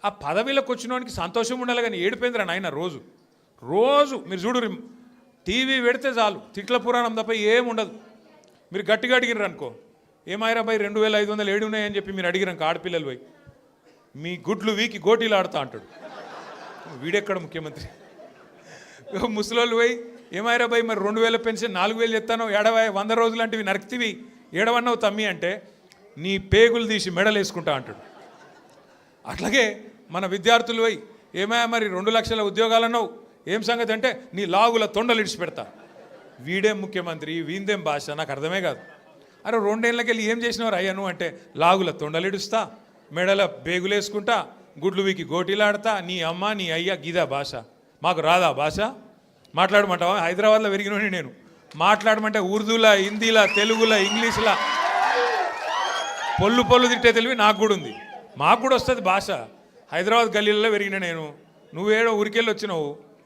ఆ పదవిలోకి వచ్చినోనికి సంతోషం ఉండాలి కానీ ఏడిపోయిందిరా నాయన రోజు రోజు మీరు చూడు టీవీ పెడితే చాలు తిట్ల పురాణం తప్ప ఏముండదు. మీరు గట్టిగా అడిగిర్రు అనుకో, ఏమాయిరా బై 2500 ఏడు ఉన్నాయని చెప్పి మీరు అడిగిరాక ఆడపిల్లలు పోయి మీ గుడ్లు వీకి గోటీలు ఆడుతా అంటాడు. వీడెక్కడ ముఖ్యమంత్రి? ముసలోళ్ళు పోయి ఏమాయిరా బై మరి 2000 పెన్షన్ 4000 చెప్తాను 100 రోజులు లాంటివి నరక్తివి ఏడవన్నావు తమ్మి అంటే నీ పేగులు తీసి మెడలు వేసుకుంటా అంటాడు. అట్లాగే మన విద్యార్థులు పోయి ఏమయ్యా మరి 2 లక్షల ఉద్యోగాలు అన్నావు ఏం సంగతి అంటే నీ లాగుల తొండలు ఇడిచిపెడతా. వీడేం ముఖ్యమంత్రి, వీందేం భాష, నాకు అర్థమే కాదు. అరే 2 ఏళ్ళకి వెళ్ళి ఏం చేసినవారు అయ్యాను అంటే లాగుల తొండలు ఇడుస్తా, మెడల బేగులు వేసుకుంటా, గుడ్లు వీకి గోటీలాడతా, నీ అమ్మ నీ అయ్య గీదా భాష. మాకు రాదా భాష? మాట్లాడమంటావా? హైదరాబాద్లో పెరిగినోని నేను. మాట్లాడమంటే ఉర్దూలా, హిందీలా, తెలుగులా, ఇంగ్లీష్లా పొల్లు తిట్టే తెలివి నాకు కూడా ఉంది. మాకు కూడా వస్తుంది భాష. హైదరాబాద్ గల్లీలలో పెరిగిన నేను. నువ్వేడో ఊరికెళ్ళి వచ్చినావు.